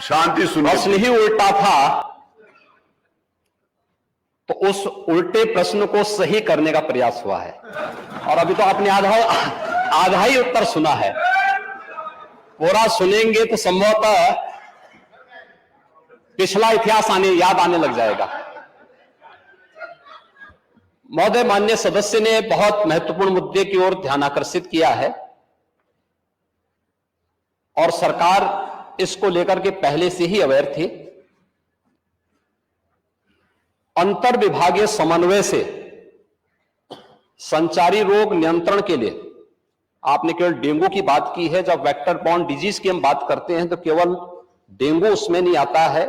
शांति सुनिए। प्रश्न ही उल्टा था, तो उस उल्टे प्रश्न को सही करने का प्रयास हुआ है। और अभी तो आपने आधा ही उत्तर सुना है। पूरा सुनेंगे तो संभवतः पिछला इतिहास याद आने लग जाएगा। महोदय, माननीय सदस्य ने बहुत महत्वपूर्ण मुद्दे की ओर ध्यान आकर्षित किया है और सरकार इसको लेकर के पहले से ही अवेयर थी। अंतर विभागीय समन्वय से संचारी रोग नियंत्रण के लिए आपने केवल डेंगू की बात की है। जब वेक्टर बॉर्न डिजीज की हम बात करते हैं तो केवल डेंगू उसमें नहीं आता है।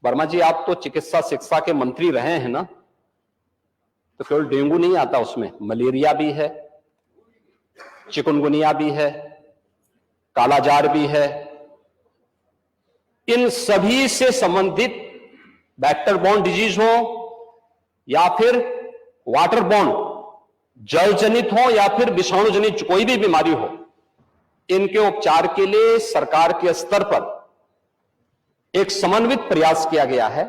वर्मा जी, आप तो चिकित्सा शिक्षा के मंत्री रहे हैं ना, तो केवल डेंगू नहीं आता उसमें, मलेरिया भी है, चिकुनगुनिया भी है, कालाजार भी है। इन सभी से संबंधित वेक्टर बॉर्न डिजीज हो या फिर वाटर बॉर्न जल जनित हो या फिर विषाणु जनित कोई भी बीमारी हो, इनके उपचार के लिए सरकार के स्तर पर एक समन्वित प्रयास किया गया है।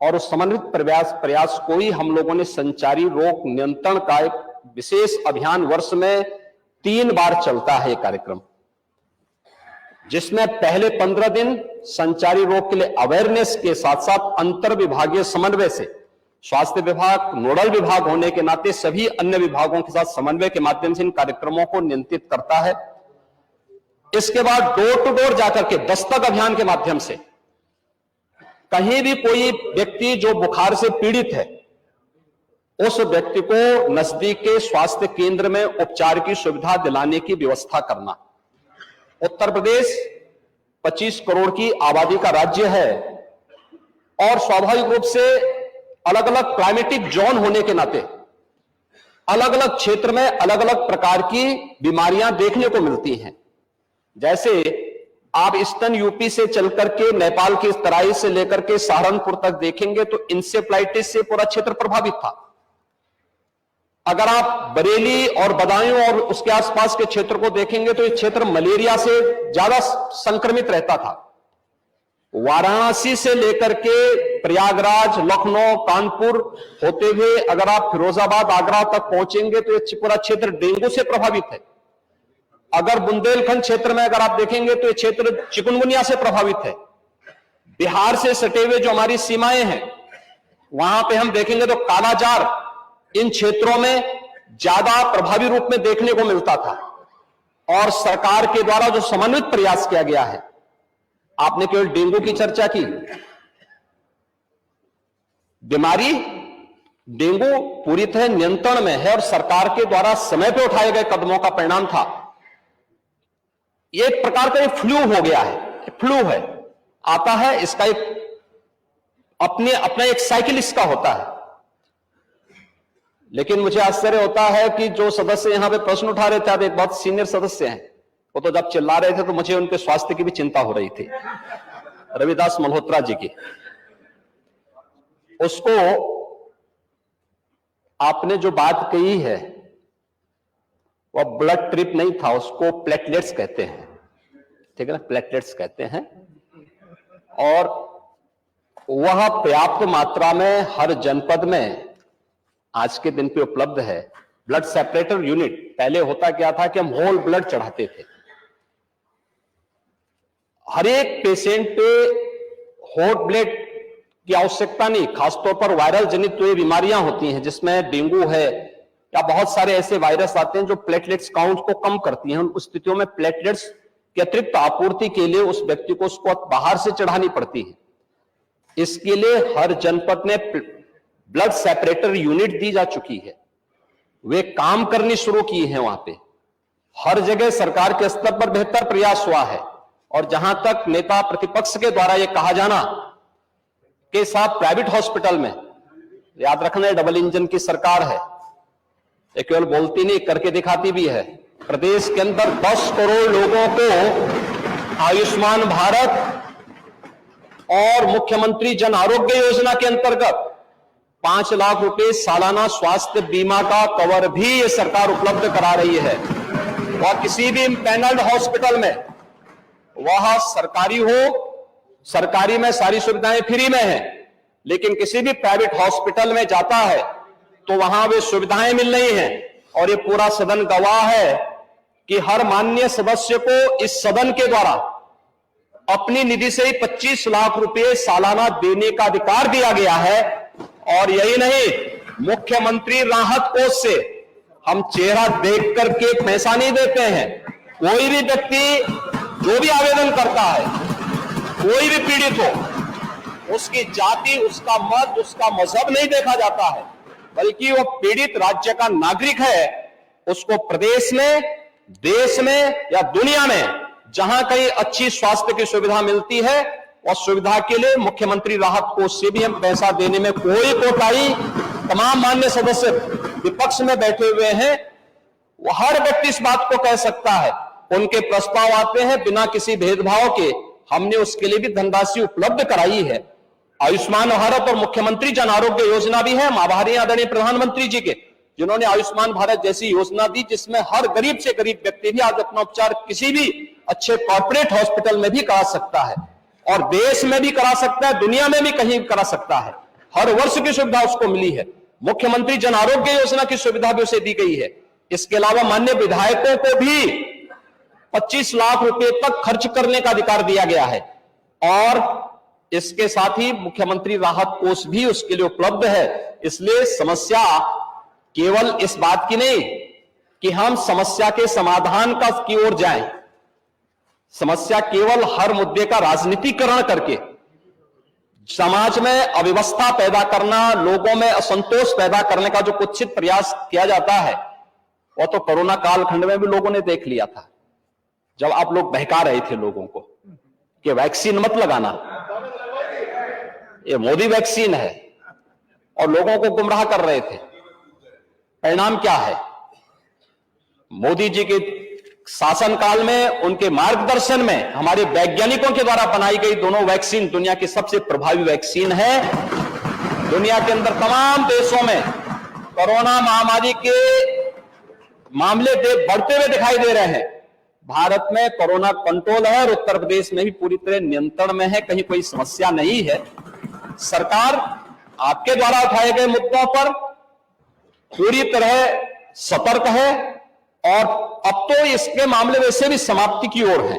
और उस समन्वित प्रयास को ही हम लोगों ने संचारी रोग नियंत्रण का एक विशेष अभियान, वर्ष में 3 बार चलता है कार्यक्रम, जिसमें पहले 15 दिन संचारी रोग के लिए अवेयरनेस के साथ साथ अंतर विभागीय समन्वय से स्वास्थ्य विभाग नोडल विभाग होने के नाते सभी अन्य विभागों के साथ समन्वय के माध्यम से इन कार्यक्रमों को नियंत्रित करता है। इसके बाद डोर टू डोर जाकर के दस्तक अभियान के माध्यम से कहीं भी कोई व्यक्ति जो बुखार से पीड़ित है, उस व्यक्ति को नजदीक के स्वास्थ्य केंद्र में उपचार की सुविधा दिलाने की व्यवस्था करना। उत्तर प्रदेश 25 करोड़ की आबादी का राज्य है और स्वाभाविक रूप से अलग अलग क्लाइमेटिक जोन होने के नाते अलग अलग क्षेत्र में अलग अलग प्रकार की बीमारियां देखने को मिलती हैं। जैसे आप ईस्टर्न यूपी से चल करके नेपाल की तराई से लेकर के सहारनपुर तक देखेंगे तो इंसेफ्लाइटिस से पूरा क्षेत्र प्रभावित था। अगर आप बरेली और बदायूं और उसके आसपास के क्षेत्र को देखेंगे तो ये क्षेत्र मलेरिया से ज्यादा संक्रमित रहता था। वाराणसी से लेकर के प्रयागराज, लखनऊ, कानपुर होते हुए अगर आप फिरोजाबाद, आगरा तक पहुंचेंगे तो ये पूरा क्षेत्र डेंगू से प्रभावित है। अगर बुंदेलखंड क्षेत्र में अगर आप देखेंगे तो ये क्षेत्र चिकुनगुनिया से प्रभावित है। बिहार से सटे हुए जो हमारी सीमाएं हैं वहां पे हम देखेंगे तो कालाजार इन क्षेत्रों में ज्यादा प्रभावी रूप में देखने को मिलता था। और सरकार के द्वारा जो समन्वित प्रयास किया गया है, आपने केवल डेंगू की चर्चा की, बीमारी डेंगू पूरी तरह नियंत्रण में है और सरकार के द्वारा समय पर उठाए गए कदमों का परिणाम था। ये एक प्रकार का फ्लू हो गया है, फ्लू है, आता है, इसका एक अपना एक साइकिल इसका होता है। लेकिन मुझे आश्चर्य होता है कि जो सदस्य यहां पे प्रश्न उठा रहे थे, आप एक बहुत सीनियर सदस्य हैं, वो तो जब चिल्ला रहे थे तो मुझे उनके स्वास्थ्य की भी चिंता हो रही थी, रविदास मल्होत्रा जी की। उसको आपने जो बात कही है वह ब्लड ट्रिप नहीं था, उसको प्लेटलेट्स कहते हैं, ठीक है ना, प्लेटलेट्स कहते हैं। और वह पर्याप्त मात्रा में हर जनपद में आज के दिन पे उपलब्ध है। ब्लड सेपरेटर यूनिट, पहले होता क्या था कि हम होल ब्लड चढ़ाते थे। हर एक पेशेंट पे होल ब्लड की आवश्यकता नहीं, खासतौर पर वायरल जनित ये बीमारियां होती हैं जिसमें डेंगू है या बहुत सारे ऐसे वायरस आते हैं जो प्लेटलेट्स काउंट को कम करती हैं। उन स्थितियों में प्लेटलेट्स की अतिरिक्त आपूर्ति के लिए उस व्यक्ति को उसको बाहर से चढ़ानी पड़ती है। इसके लिए हर जनपद में ब्लड सेपरेटर यूनिट दी जा चुकी है, वे काम करनी शुरू की है। वहां पे हर जगह सरकार के स्तर पर बेहतर प्रयास हुआ है। और जहां तक नेता प्रतिपक्ष के द्वारा यह कहा जाना कि साहब प्राइवेट हॉस्पिटल में, याद रखना डबल इंजन की सरकार है, ये केवल बोलती नहीं करके दिखाती भी है। प्रदेश के अंदर 10 करोड़ लोगों को आयुष्मान भारत और मुख्यमंत्री जन आरोग्य योजना के अंतर्गत 5 लाख रुपए सालाना स्वास्थ्य बीमा का कवर भी ये सरकार उपलब्ध करा रही है। वह किसी भी पैनल्ड हॉस्पिटल में, वह सरकारी हो सरकारी में सारी सुविधाएं फ्री में हैं, लेकिन किसी भी प्राइवेट हॉस्पिटल में जाता है तो वहां वे सुविधाएं मिल रही हैं। और ये पूरा सदन गवाह है कि हर माननीय सदस्य को इस सदन के द्वारा अपनी निधि से ही 25 लाख रुपए सालाना देने का अधिकार दिया गया है। और यही नहीं, मुख्यमंत्री राहत कोष से हम चेहरा देख करके पैसा नहीं देते हैं। कोई भी व्यक्ति जो भी आवेदन करता है, कोई भी पीड़ित हो, उसकी जाति, उसका मत, उसका मजहब नहीं देखा जाता है, बल्कि वो पीड़ित राज्य का नागरिक है। उसको प्रदेश में, देश में या दुनिया में जहां कहीं अच्छी स्वास्थ्य की सुविधा मिलती है, और सुविधा के लिए मुख्यमंत्री राहत कोष से भी हम पैसा देने में कोई कोताही, तमाम मान्य सदस्य विपक्ष में बैठे हुए हैं, वो हर व्यक्ति इस बात को कह सकता है। उनके प्रस्ताव आते हैं बिना किसी भेदभाव के, हमने उसके लिए भी धनराशि उपलब्ध कराई है। आयुष्मान भारत और मुख्यमंत्री जन आरोग्य योजना भी है, आभारी आदरणीय प्रधानमंत्री जी के, जिन्होंने आयुष्मान भारत जैसी योजना दी, जिसमें हर गरीब से गरीब व्यक्ति भी आज अपना उपचार किसी भी अच्छे कॉर्पोरेट हॉस्पिटल में भी करा सकता है, और देश में भी करा सकता है, दुनिया में भी कहीं करा सकता है। हर वर्ष की सुविधा उसको मिली है। मुख्यमंत्री जन आरोग्य योजना की सुविधा भी उसे दी गई है। इसके अलावा माननीय विधायकों को भी 25 लाख रुपए तक खर्च करने का अधिकार दिया गया है, और इसके साथ ही मुख्यमंत्री राहत कोष भी उसके लिए उपलब्ध है। इसलिए समस्या केवल इस बात की नहीं कि हम समस्या के समाधान की ओर जाएं, समस्या केवल हर मुद्दे का राजनीतिकरण करके समाज में अव्यवस्था पैदा करना, लोगों में असंतोष पैदा करने का जो कुत्सित प्रयास किया जाता है, वो तो कोरोना कालखंड में भी लोगों ने देख लिया था, जब आप लोग बहका रहे थे लोगों को कि वैक्सीन मत लगाना, ये मोदी वैक्सीन है, और लोगों को गुमराह कर रहे थे। परिणाम क्या है? मोदी जी के शासनकाल में, उनके मार्गदर्शन में हमारे वैज्ञानिकों के द्वारा बनाई गई दोनों वैक्सीन दुनिया की सबसे प्रभावी वैक्सीन है। दुनिया के अंदर तमाम देशों में कोरोना महामारी के मामले बढ़ते हुए दिखाई दे रहे हैं। भारत में कोरोना कंट्रोल है, और उत्तर प्रदेश में भी पूरी तरह नियंत्रण में है, कहीं कोई समस्या नहीं है। सरकार आपके द्वारा उठाए गए मुद्दों पर पूरी तरह सतर्क है, और अब तो इसके मामले वैसे भी समाप्ति की ओर है।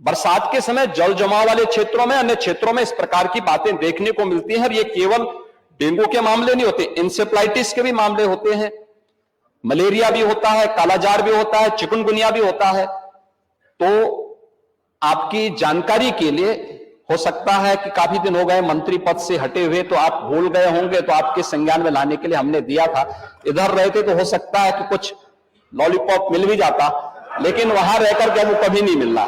बरसात के समय जल जमाव वाले क्षेत्रों में, अन्य क्षेत्रों में इस प्रकार की बातें देखने को मिलती हैं। और ये केवल डेंगू के मामले नहीं होते, इंसेफ्लाइटिस के भी मामले होते हैं, मलेरिया भी होता है, कालाजार भी होता है, चिकनगुनिया भी होता है। तो आपकी जानकारी के लिए, हो सकता है कि काफी दिन हो गए मंत्री पद से हटे हुए, तो आप भूल गए होंगे, तो आपके संज्ञान में लाने के लिए हमने दिया था। इधर रहते तो हो सकता है कि कुछ लॉलीपॉप मिल भी जाता, लेकिन वहां रहकर के वो कभी नहीं मिल रहा।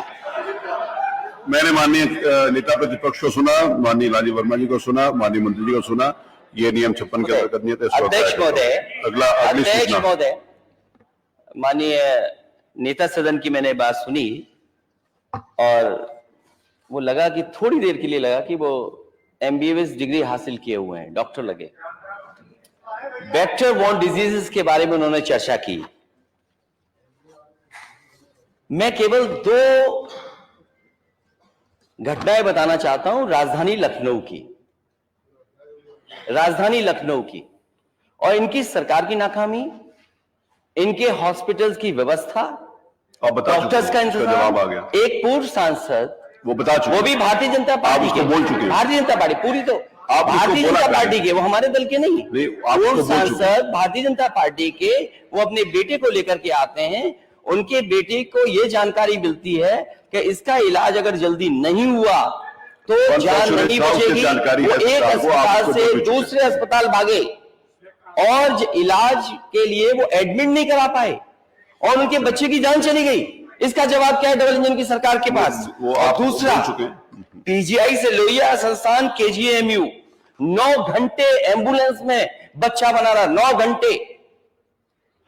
मैंने माननीय नेता प्रतिपक्ष को सुना, माननीय राजीव वर्मा जी को सुना, माननीय मंत्री जी को सुना। ये नियम 56 के अंतर्गत नहीं है। अध्यक्ष महोदय, अध्यक्ष महोदय, माननीय नेता सदन की मैंने बात सुनी, और वो लगा कि थोड़ी देर के लिए लगा कि वो MBBS डिग्री हासिल किए हुए हैं, डॉक्टर लगे। वेक्टर बॉर्न डिजीजेस के बारे में उन्होंने चर्चा की। मैं केवल 2 घटनाएं बताना चाहता हूं राजधानी लखनऊ की, और इनकी सरकार की नाकामी, इनके हॉस्पिटल्स की व्यवस्था, डॉक्टर्स का इंतजाम। एक पूर्व सांसद, वो बता चुके, वो भी भारतीय जनता पार्टी के, बोल चुके हैं। भारतीय जनता पार्टी पूरी, तो भारतीय जनता पार्टी के, वो हमारे दल के नहीं। पूर्व सांसद भारतीय जनता पार्टी के, वो अपने बेटे को लेकर के आते हैं। उनके बेटे को ये जानकारी मिलती है कि इसका इलाज अगर जल्दी नहीं हुआ तो जान नहीं बचेगी। वो एक अस्पताल से दूसरे अस्पताल भागे, और इलाज के लिए वो एडमिट नहीं करा पाए, और उनके बच्चे की जान चली गई। इसका जवाब क्या है डबल इंजन की सरकार के पास? और दूसरा, PGI से लोहिया संस्थान KGMU 9 घंटे एम्बुलेंस में बच्चा बना रहा, 9 घंटे,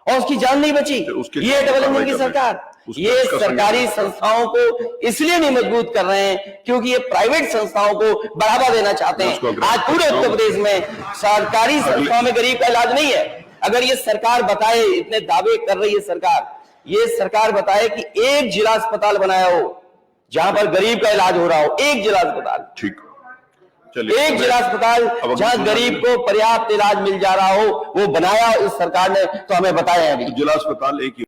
और उसकी जान नहीं बची। ये डबल इंजन की सरकार। ये सरकारी संस्थाओं को इसलिए नहीं मजबूत कर रहे हैं क्योंकि ये प्राइवेट संस्थाओं को बढ़ावा देना चाहते हैं। आज पूरे उत्तर प्रदेश में सरकारी संस्थाओं में गरीब का इलाज नहीं है। अगर ये सरकार बताए, इतने दावे कर रही है सरकार, ये सरकार बताए कि एक जिला अस्पताल बनाया हो जहां पर गरीब का इलाज हो रहा हो, एक जिला अस्पताल, ठीक, चलिए एक जिला अस्पताल अब जहां गरीब को पर्याप्त इलाज मिल जा रहा हो, वो बनाया इस सरकार ने, तो हमें बताएं अभी। जिला अस्पताल एक ही